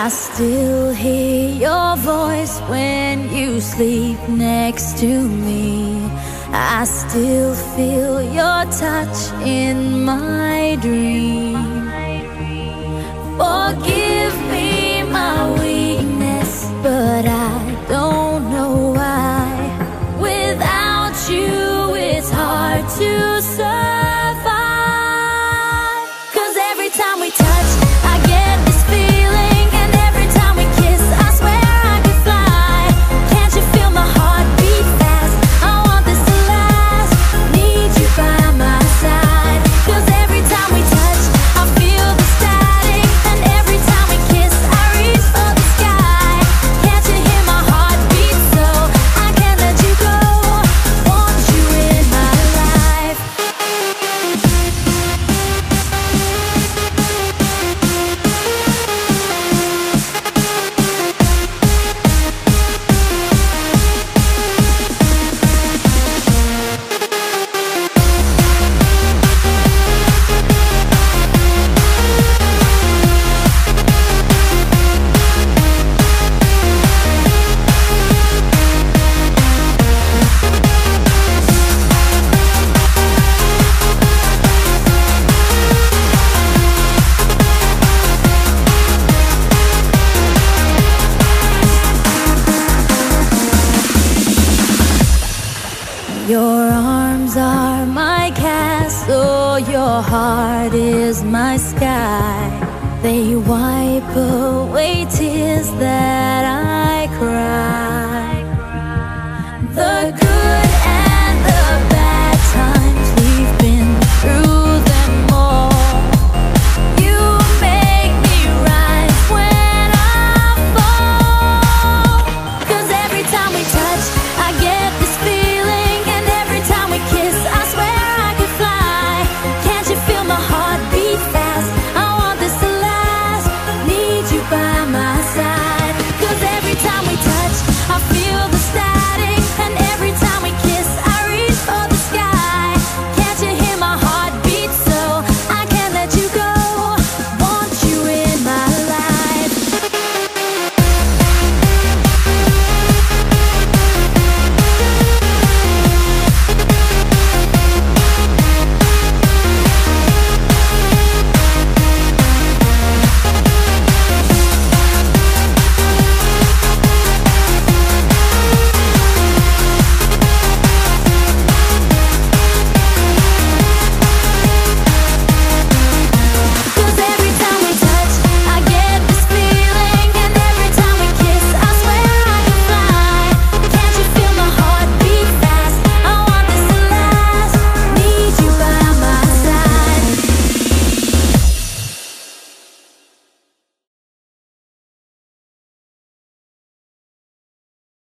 I still hear your voice when you sleep next to me. I still feel your touch in my dream. Forgive me my weakness, but I don't know why. Without you, it's hard to survive. 'Cause every time we touch, I get this feeling, and every time we kiss, I swear I could fly. Can't you feel my heart beat fast? I want this to last. Need you by my side. 'Cause every time we touch, I feel the static, and every time we kiss, I reach for the sky. Can't you hear my heart beat? So I can't let you go. Want you in my life. Your arms are my castle, your heart is my sky. They wipe away tears that I cry. The